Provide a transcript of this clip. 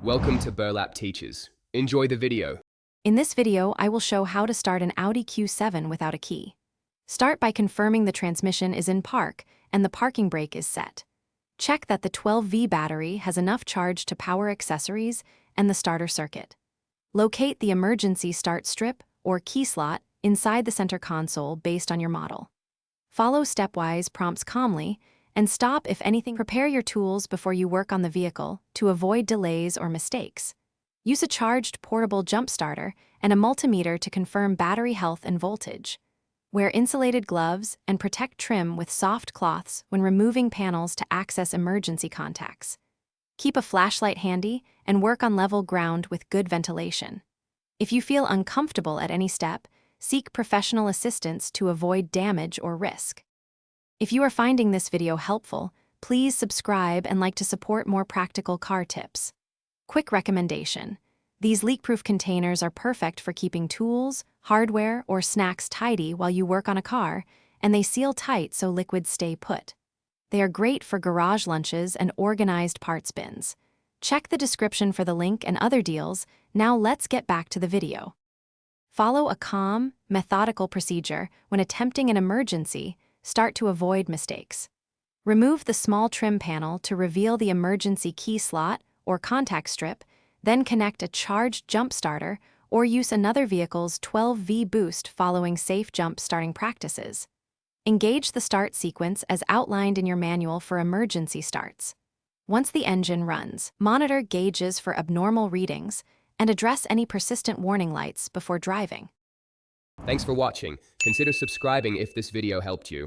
Welcome to Burlap Teachers. Enjoy the video. In this video, I will show how to start an Audi Q7 without a key. Start by confirming the transmission is in park and the parking brake is set. Check that the 12V battery has enough charge to power accessories and the starter circuit. Locate the emergency start strip or key slot inside the center console based on your model. Follow stepwise prompts calmly and stop if anything. Prepare your tools before you work on the vehicle to avoid delays or mistakes. Use a charged portable jump starter and a multimeter to confirm battery health and voltage. Wear insulated gloves and protect trim with soft cloths when removing panels to access emergency contacts. Keep a flashlight handy and work on level ground with good ventilation. If you feel uncomfortable at any step, seek professional assistance to avoid damage or risk. If you are finding this video helpful, please subscribe and like to support more practical car tips. Quick recommendation: these leak-proof containers are perfect for keeping tools, hardware, or snacks tidy while you work on a car, and they seal tight so liquids stay put. They are great for garage lunches and organized parts bins. Check the description for the link and other deals. Now let's get back to the video. Follow a calm, methodical procedure when attempting an emergency. Start to avoid mistakes. Remove the small trim panel to reveal the emergency key slot or contact strip, then connect a charged jump starter or use another vehicle's 12V boost following safe jump starting practices. Engage the start sequence as outlined in your manual for emergency starts. Once the engine runs, monitor gauges for abnormal readings and address any persistent warning lights before driving. Thanks for watching. Consider subscribing if this video helped you.